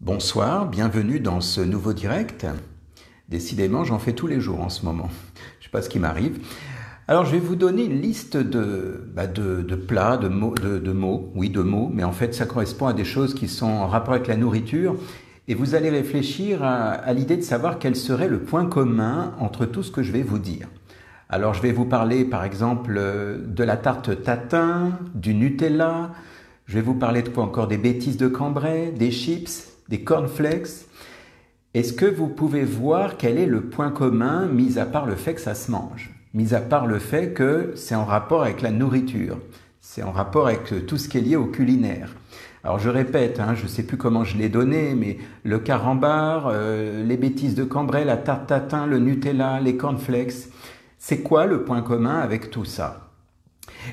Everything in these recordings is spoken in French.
Bonsoir, bienvenue dans ce nouveau direct. Décidément, j'en fais tous les jours en ce moment. Je ne sais pas ce qui m'arrive. Alors, je vais vous donner une liste de plats, de mots, mais en fait, ça correspond à des choses qui sont en rapport avec la nourriture. Et vous allez réfléchir à l'idée de savoir quel serait le point commun entre tout ce que je vais vous dire. Alors, je vais vous parler, par exemple, de la tarte tatin, du Nutella. Je vais vous parler de quoi encore? Des bêtises de Cambrai, des chips, des cornflakes. Est-ce que vous pouvez voir quel est le point commun, mis à part le fait que ça se mange? Mis à part le fait que c'est en rapport avec la nourriture. C'est en rapport avec tout ce qui est lié au culinaire. Alors je répète, je ne sais plus comment je l'ai donné, mais le carambar, les bêtises de Cambrai, la tarte tatin, le Nutella, les cornflakes, c'est quoi le point commun avec tout ça?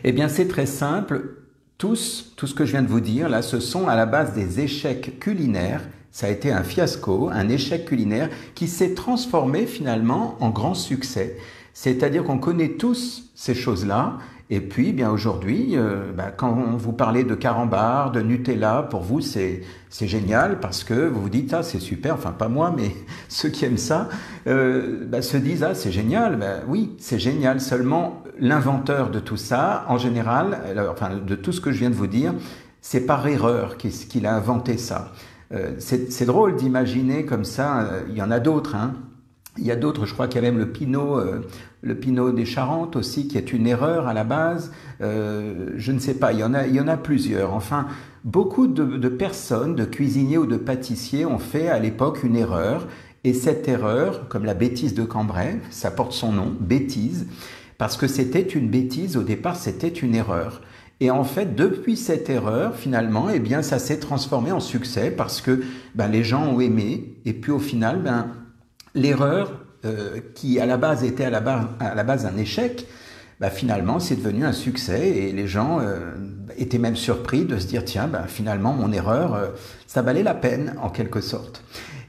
Eh bien c'est très simple. Tout ce que je viens de vous dire, là, ce sont à la base des échecs culinaires. Ça a été un fiasco, un échec culinaire qui s'est transformé finalement en grand succès. C'est-à-dire qu'on connaît tous ces choses-là. Et puis, bien aujourd'hui, quand vous parlez de carambar, de Nutella, pour vous, c'est génial parce que vous vous dites, ah, c'est super, enfin pas moi, mais ceux qui aiment ça se disent, ah, c'est génial. Oui, c'est génial. Seulement, l'inventeur de tout ça, en général, de tout ce que je viens de vous dire, c'est par erreur qu'il a inventé ça. C'est drôle d'imaginer comme ça, il y en a d'autres, Il y a d'autres, je crois qu'il y a même le Pinot des Charentes aussi, qui est une erreur à la base. Je ne sais pas, il y en a plusieurs. Enfin, beaucoup de personnes, de cuisiniers ou de pâtissiers ont fait à l'époque une erreur. Et cette erreur, comme la bêtise de Cambrai, ça porte son nom, bêtise, parce que c'était une bêtise, au départ c'était une erreur. Et en fait, depuis cette erreur, finalement, eh bien, ça s'est transformé en succès parce que les gens ont aimé. Et puis au final, l'erreur qui à la base était à la base un échec, finalement c'est devenu un succès et les gens étaient même surpris de se dire tiens, finalement mon erreur, ça valait la peine en quelque sorte.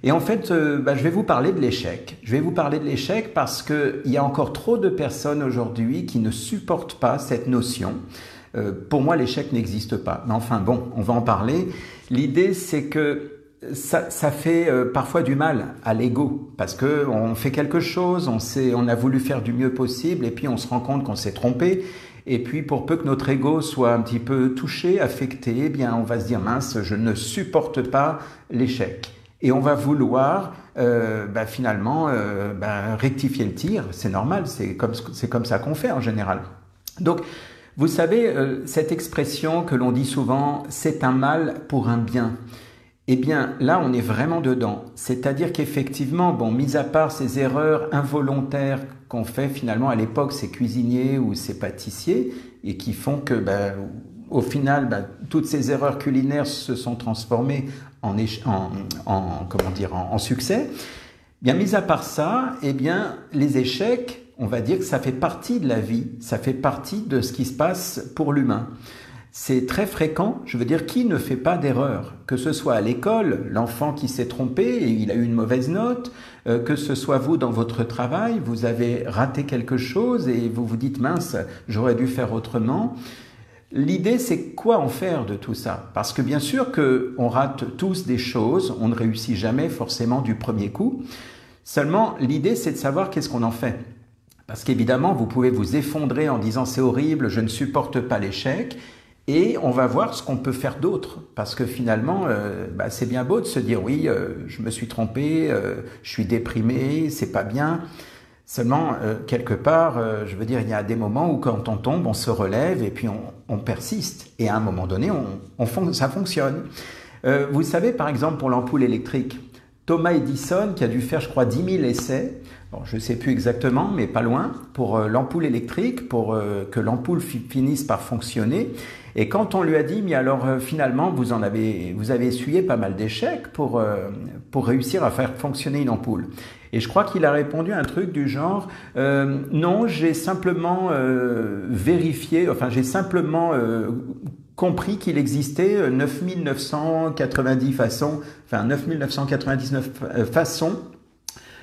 Et en fait, je vais vous parler de l'échec. Je vais vous parler de l'échec parce qu'il y a encore trop de personnes aujourd'hui qui ne supportent pas cette notion. Pour moi, l'échec n'existe pas. Mais enfin bon, on va en parler. L'idée, c'est que ça fait parfois du mal à l'ego parce que on fait quelque chose, on a voulu faire du mieux possible et puis on se rend compte qu'on s'est trompé. Et puis pour peu que notre ego soit un petit peu touché, affecté, eh bien on va se dire mince, je ne supporte pas l'échec. Et on va vouloir finalement rectifier le tir. C'est normal, c'est comme ça qu'on fait en général. Donc vous savez, cette expression que l'on dit souvent, c'est un mal pour un bien. Eh bien, là, on est vraiment dedans. C'est-à-dire qu'effectivement, mis à part ces erreurs involontaires qu'on fait finalement à l'époque, ces cuisiniers ou ces pâtissiers, et qui font que, au final, toutes ces erreurs culinaires se sont transformées en succès. Bien, mis à part ça, eh bien, les échecs, on va dire que ça fait partie de la vie, ça fait partie de ce qui se passe pour l'humain. C'est très fréquent, je veux dire, qui ne fait pas d'erreur? Que ce soit à l'école, l'enfant qui s'est trompé et il a eu une mauvaise note, que ce soit vous dans votre travail, vous avez raté quelque chose et vous vous dites mince, j'aurais dû faire autrement. L'idée, c'est quoi en faire de tout ça? Parce que bien sûr qu'on rate tous des choses, on ne réussit jamais forcément du premier coup. Seulement, l'idée, c'est de savoir qu'est-ce qu'on en fait. Parce qu'évidemment, vous pouvez vous effondrer en disant c'est horrible, je ne supporte pas l'échec. Et on va voir ce qu'on peut faire d'autre, parce que finalement, c'est bien beau de se dire oui, je me suis trompé, je suis déprimé, c'est pas bien. Seulement, quelque part, je veux dire, il y a des moments où quand on tombe, on se relève et puis on persiste. Et à un moment donné, ça fonctionne. Vous savez, par exemple, pour l'ampoule électrique, Thomas Edison, qui a dû faire, je crois, 10 000 essais, bon, je ne sais plus exactement, mais pas loin, pour l'ampoule électrique, pour que l'ampoule finisse par fonctionner. Et quand on lui a dit, mais alors finalement, vous avez essuyé pas mal d'échecs pour réussir à faire fonctionner une ampoule. Et je crois qu'il a répondu un truc du genre, non, j'ai simplement j'ai simplement compris qu'il existait 9999 façons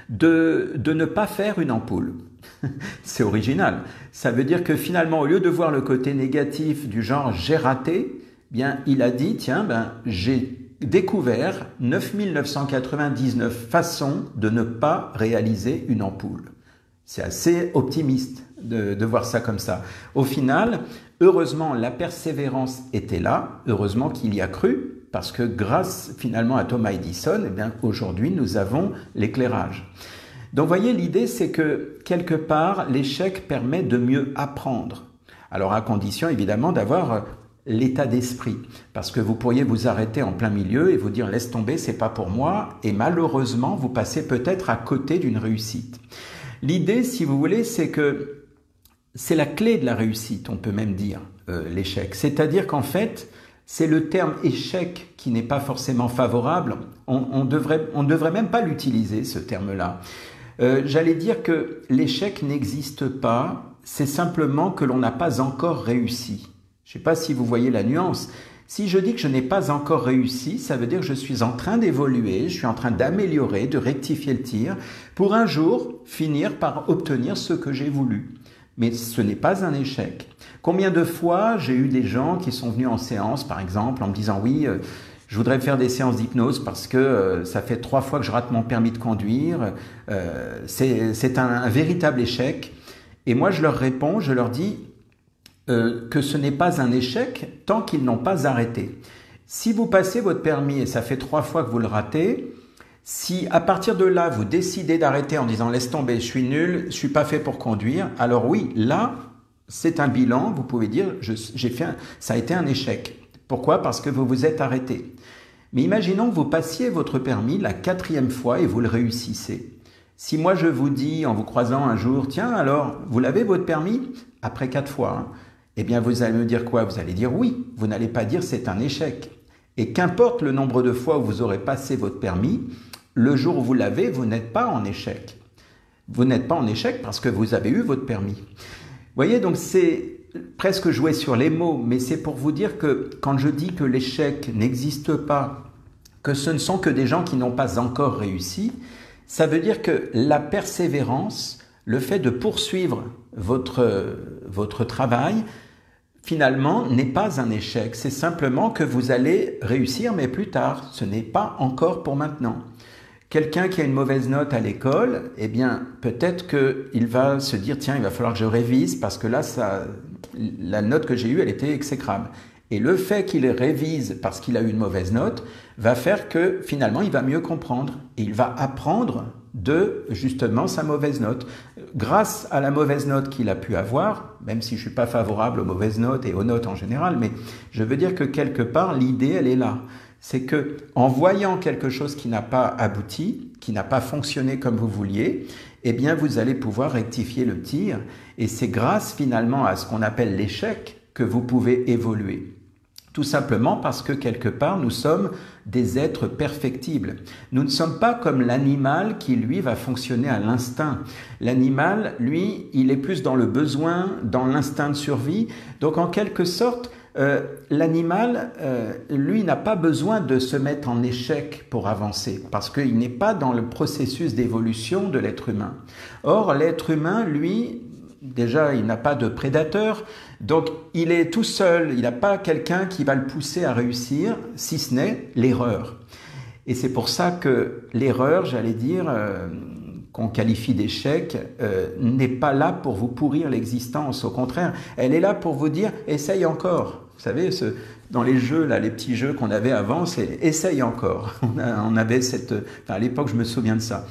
de ne pas faire une ampoule. C'est original. Ça veut dire que finalement, au lieu de voir le côté négatif du genre j'ai raté, bien il a dit tiens j'ai découvert 9999 façons de ne pas réaliser une ampoule. C'est assez optimiste de voir ça comme ça. Au final, heureusement, la persévérance était là, heureusement qu'il y a cru, parce que grâce finalement à Thomas Edison, eh bien, aujourd'hui, nous avons l'éclairage. Donc, vous voyez, l'idée, c'est que quelque part, l'échec permet de mieux apprendre. Alors, à condition, évidemment, d'avoir l'état d'esprit. Parce que vous pourriez vous arrêter en plein milieu et vous dire « laisse tomber, c'est pas pour moi » et malheureusement, vous passez peut-être à côté d'une réussite. L'idée, si vous voulez, c'est que c'est la clé de la réussite, on peut même dire, l'échec. C'est-à-dire qu'en fait, c'est le terme échec qui n'est pas forcément favorable. On devrait même pas l'utiliser, ce terme-là. J'allais dire que l'échec n'existe pas, c'est simplement que l'on n'a pas encore réussi. Je ne sais pas si vous voyez la nuance. Si je dis que je n'ai pas encore réussi, ça veut dire que je suis en train d'évoluer, je suis en train d'améliorer, de rectifier le tir, pour un jour finir par obtenir ce que j'ai voulu. Mais ce n'est pas un échec. Combien de fois j'ai eu des gens qui sont venus en séance, par exemple, en me disant « oui, je voudrais faire des séances d'hypnose parce que ça fait 3 fois que je rate mon permis de conduire, c'est un véritable échec. » Et moi, je leur réponds, je leur dis que ce n'est pas un échec tant qu'ils n'ont pas arrêté. Si vous passez votre permis et ça fait 3 fois que vous le ratez, si à partir de là, vous décidez d'arrêter en disant « laisse tomber, je suis nul, je suis pas fait pour conduire », alors oui, là, c'est un bilan, vous pouvez dire « ça a été un échec ». Pourquoi? Parce que vous vous êtes arrêté. Mais imaginons que vous passiez votre permis la 4e fois et vous le réussissez. Si moi je vous dis en vous croisant un jour « tiens, alors, vous l'avez votre permis ?» après 4 fois, hein, eh bien vous allez me dire quoi? Vous allez dire « oui », vous n'allez pas dire « c'est un échec ». Et qu'importe le nombre de fois où vous aurez passé votre permis, le jour où vous l'avez, vous n'êtes pas en échec. Vous n'êtes pas en échec parce que vous avez eu votre permis. Vous voyez, donc c'est presque jouer sur les mots, mais c'est pour vous dire que quand je dis que l'échec n'existe pas, que ce ne sont que des gens qui n'ont pas encore réussi, ça veut dire que la persévérance, le fait de poursuivre votre travail, finalement, n'est pas un échec. C'est simplement que vous allez réussir, mais plus tard. Ce n'est pas encore pour maintenant. Quelqu'un qui a une mauvaise note à l'école, eh bien, peut-être qu'il va se dire « tiens, il va falloir que je révise parce que là, la note que j'ai eue, elle était exécrable ». Et le fait qu'il révise parce qu'il a eu une mauvaise note va faire que finalement, il va mieux comprendre. Et il va apprendre de justement sa mauvaise note. Grâce à la mauvaise note qu'il a pu avoir, même si je ne suis pas favorable aux mauvaises notes et aux notes en général, mais je veux dire que quelque part, l'idée, elle est là. C'est que en voyant quelque chose qui n'a pas abouti, qui n'a pas fonctionné comme vous vouliez, eh bien, vous allez pouvoir rectifier le tir. Et c'est grâce finalement à ce qu'on appelle l'échec que vous pouvez évoluer. Tout simplement parce que quelque part, nous sommes des êtres perfectibles. Nous ne sommes pas comme l'animal qui, lui, va fonctionner à l'instinct. L'animal, lui, il est plus dans le besoin, dans l'instinct de survie. Donc, en quelque sorte, l'animal, lui, n'a pas besoin de se mettre en échec pour avancer, parce qu'il n'est pas dans le processus d'évolution de l'être humain. Or, l'être humain, lui, déjà, il n'a pas de prédateur, donc il est tout seul, il n'a pas quelqu'un qui va le pousser à réussir, si ce n'est l'erreur. Et c'est pour ça que l'erreur, j'allais dire, qu'on qualifie d'échec, n'est pas là pour vous pourrir l'existence. Au contraire, elle est là pour vous dire « essaye encore ». Vous savez, dans les jeux, là, les petits jeux qu'on avait avant, c'est « essaye encore ». On avait à l'époque, je me souviens de ça.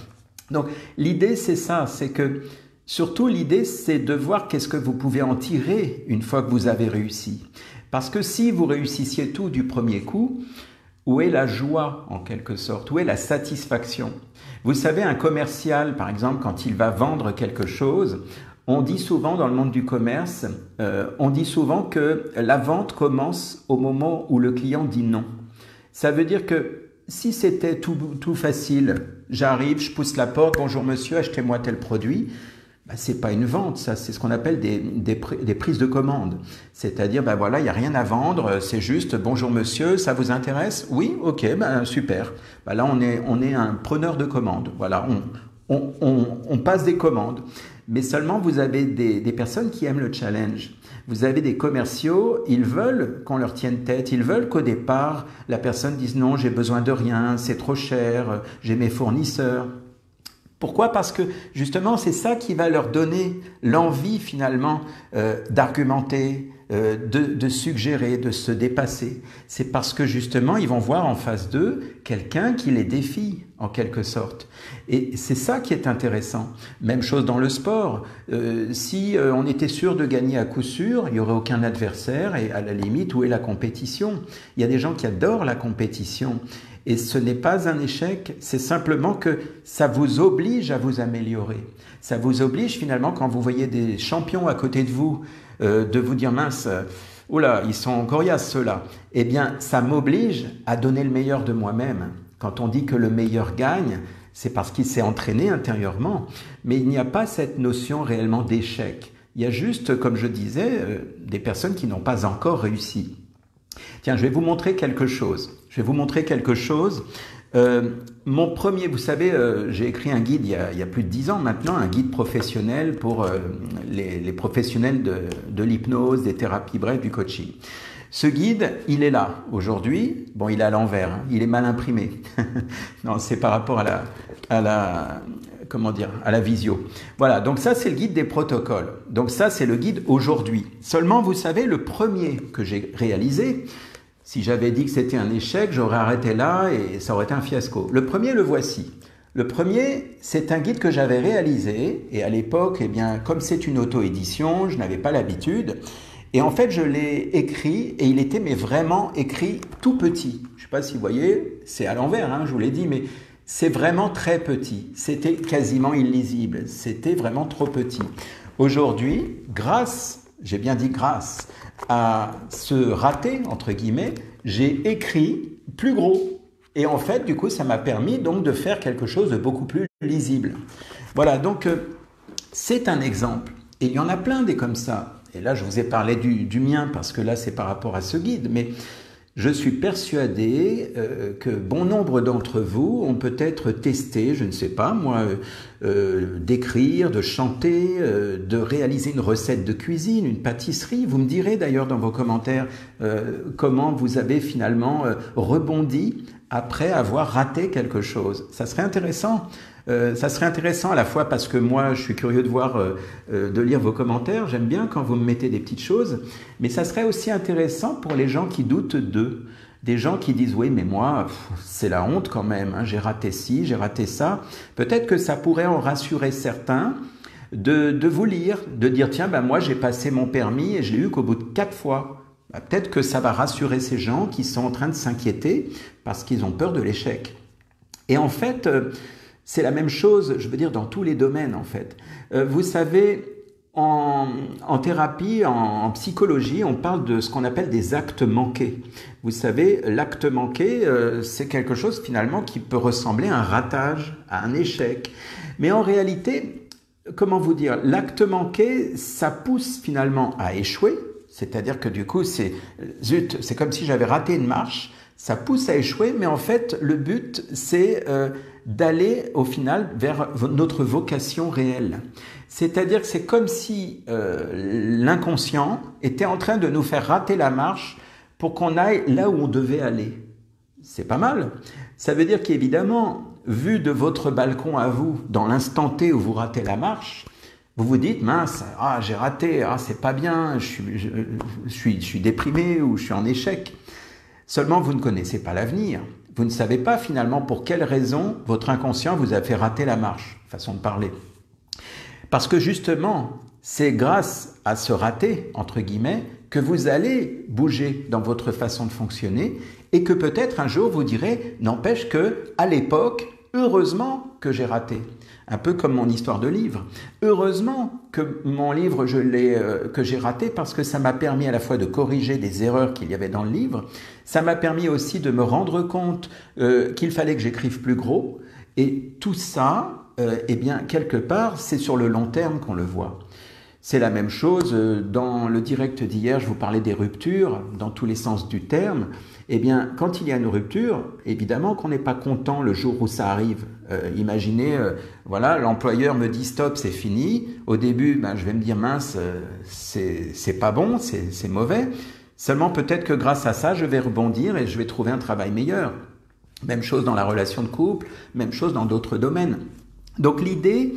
Donc l'idée, c'est ça, c'est que surtout, l'idée, c'est de voir qu'est-ce que vous pouvez en tirer une fois que vous avez réussi. Parce que si vous réussissiez tout du premier coup, où est la joie, en quelque sorte? Où est la satisfaction? Vous savez, un commercial, par exemple, quand il va vendre quelque chose, on dit souvent dans le monde du commerce, on dit souvent que la vente commence au moment où le client dit non. Ça veut dire que si c'était tout facile, j'arrive, je pousse la porte, bonjour monsieur, achetez-moi tel produit, ben, c'est pas une vente, ça, c'est ce qu'on appelle des prises de commande. C'est-à-dire, ben voilà, il n'y a rien à vendre, c'est juste, bonjour monsieur, ça vous intéresse? Oui, ok, ben super. Ben là, on est un preneur de commandes. Voilà, on passe des commandes. Mais seulement vous avez des personnes qui aiment le challenge. Vous avez des commerciaux, ils veulent qu'on leur tienne tête, ils veulent qu'au départ, la personne dise non, j'ai besoin de rien, c'est trop cher, j'ai mes fournisseurs. Pourquoi? Parce que justement, c'est ça qui va leur donner l'envie finalement d'argumenter, de suggérer, de se dépasser. C'est parce que justement, ils vont voir en face d'eux quelqu'un qui les défie en quelque sorte. Et c'est ça qui est intéressant. Même chose dans le sport. Si on était sûr de gagner à coup sûr, il n'y aurait aucun adversaire et à la limite, où est la compétition? Il y a des gens qui adorent la compétition. Et ce n'est pas un échec, c'est simplement que ça vous oblige à vous améliorer. Ça vous oblige finalement, quand vous voyez des champions à côté de vous, de vous dire mince, oula, ils sont coriaces ceux-là. Eh bien, ça m'oblige à donner le meilleur de moi-même. Quand on dit que le meilleur gagne, c'est parce qu'il s'est entraîné intérieurement. Mais il n'y a pas cette notion réellement d'échec. Il y a juste, comme je disais, des personnes qui n'ont pas encore réussi. Tiens, je vais vous montrer quelque chose. Mon premier, vous savez, j'ai écrit un guide il y a plus de 10 ans maintenant, un guide professionnel pour les professionnels de l'hypnose, des thérapies brèves, du coaching. Ce guide, il est là aujourd'hui. Bon, il est à l'envers, hein, il est mal imprimé. Non, c'est par rapport à la visio. Voilà, donc ça c'est le guide des protocoles. Donc ça c'est le guide aujourd'hui. Seulement, vous savez, le premier que j'ai réalisé, si j'avais dit que c'était un échec, j'aurais arrêté là et ça aurait été un fiasco. Le premier, le voici. Le premier, c'est un guide que j'avais réalisé et à l'époque, eh bien, comme c'est une auto-édition, je n'avais pas l'habitude. Et en fait, je l'ai écrit et il était mais vraiment écrit tout petit. Je ne sais pas si vous voyez, c'est à l'envers, hein, je vous l'ai dit, mais c'est vraiment très petit. C'était quasiment illisible. C'était vraiment trop petit. Aujourd'hui, j'ai bien dit grâce à ce raté, entre guillemets, j'ai écrit plus gros. Et en fait, du coup, ça m'a permis donc de faire quelque chose de beaucoup plus lisible. Voilà, donc c'est un exemple. Et il y en a plein des comme ça. Et là, je vous ai parlé du mien parce que là, c'est par rapport à ce guide. Mais je suis persuadé que bon nombre d'entre vous ont peut-être testé, je ne sais pas moi, d'écrire, de chanter, de réaliser une recette de cuisine, une pâtisserie. Vous me direz d'ailleurs dans vos commentaires comment vous avez finalement rebondi après avoir raté quelque chose. Ça serait intéressant. Ça serait intéressant à la fois parce que moi, je suis curieux de lire vos commentaires. J'aime bien quand vous me mettez des petites choses. Mais ça serait aussi intéressant pour les gens qui doutent d'eux. Des gens qui disent « Oui, mais moi, c'est la honte quand même. Hein, j'ai raté ci, j'ai raté ça. » Peut-être que ça pourrait en rassurer certains de vous lire, de dire « Tiens, ben moi, j'ai passé mon permis et je l'ai eu qu'au bout de 4 fois. » Peut-être que ça va rassurer ces gens qui sont en train de s'inquiéter parce qu'ils ont peur de l'échec. Et en fait, c'est la même chose, je veux dire, dans tous les domaines, en fait. Vous savez, en thérapie, en psychologie, on parle de ce qu'on appelle des actes manqués. Vous savez, l'acte manqué, c'est quelque chose, finalement, qui peut ressembler à un ratage, à un échec. Mais en réalité, comment vous dire, l'acte manqué, ça pousse, finalement, à échouer. C'est-à-dire que, du coup, c'est comme si j'avais raté une marche. Ça pousse à échouer, mais en fait, le but, c'est d'aller au final vers notre vocation réelle. C'est-à-dire que c'est comme si l'inconscient était en train de nous faire rater la marche pour qu'on aille là où on devait aller. C'est pas mal. Ça veut dire qu'évidemment, vu de votre balcon à vous, dans l'instant T où vous ratez la marche, vous vous dites, mince, j'ai raté, c'est pas bien, je suis déprimé ou je suis en échec. Seulement, vous ne connaissez pas l'avenir. Vous ne savez pas finalement pour quelle raison votre inconscient vous a fait rater la marche, façon de parler. Parce que justement, c'est grâce à ce raté, entre guillemets, que vous allez bouger dans votre façon de fonctionner et que peut-être un jour vous direz, n'empêche que, à l'époque, heureusement que j'ai raté. Un peu comme mon histoire de livre. Heureusement que mon livre, que j'ai raté parce que ça m'a permis à la fois de corriger des erreurs qu'il y avait dans le livre. Ça m'a permis aussi de me rendre compte qu'il fallait que j'écrive plus gros. Et tout ça, eh bien, quelque part, c'est sur le long terme qu'on le voit. C'est la même chose dans le direct d'hier, je vous parlais des ruptures dans tous les sens du terme. Eh bien, quand il y a une rupture, évidemment qu'on n'est pas content le jour où ça arrive. Imaginez, voilà, l'employeur me dit stop, c'est fini. Au début, ben, je vais me dire mince, c'est pas bon, c'est mauvais. Seulement peut-être que grâce à ça, je vais rebondir et je vais trouver un travail meilleur. Même chose dans la relation de couple, même chose dans d'autres domaines. Donc l'idée,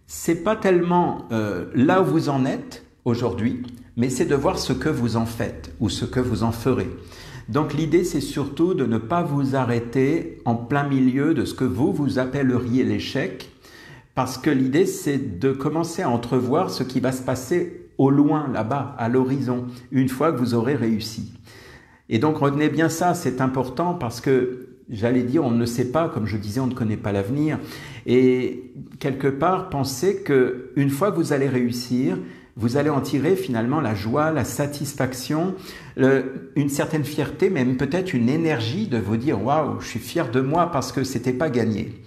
c'est pas tellement là où vous en êtes aujourd'hui, mais c'est de voir ce que vous en faites ou ce que vous en ferez. Donc l'idée, c'est surtout de ne pas vous arrêter en plein milieu de ce que vous appelleriez l'échec, parce que l'idée, c'est de commencer à entrevoir ce qui va se passer au loin, là-bas, à l'horizon, une fois que vous aurez réussi. Et donc retenez bien ça, c'est important parce que, j'allais dire, on ne sait pas, comme je disais, on ne connaît pas l'avenir. Et quelque part, pensez qu'une fois que vous allez réussir, vous allez en tirer finalement la joie, la satisfaction, une certaine fierté, même peut-être une énergie de vous dire « Waouh, je suis fier de moi parce que c'était pas gagné ».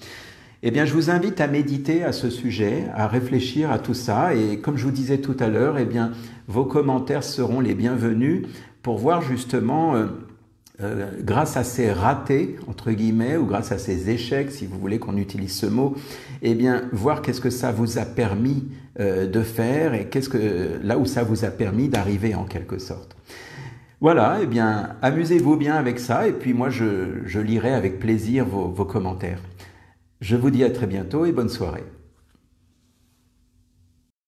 Eh bien, je vous invite à méditer à ce sujet, à réfléchir à tout ça. Et comme je vous disais tout à l'heure, eh bien, vos commentaires seront les bienvenus pour voir justement, grâce à ces ratés, entre guillemets, ou grâce à ces échecs, si vous voulez qu'on utilise ce mot, eh bien, voir qu'est-ce que ça vous a permis de faire et là où ça vous a permis d'arriver en quelque sorte. Voilà, eh bien, amusez-vous bien avec ça et puis moi, je lirai avec plaisir vos commentaires. Je vous dis à très bientôt et bonne soirée.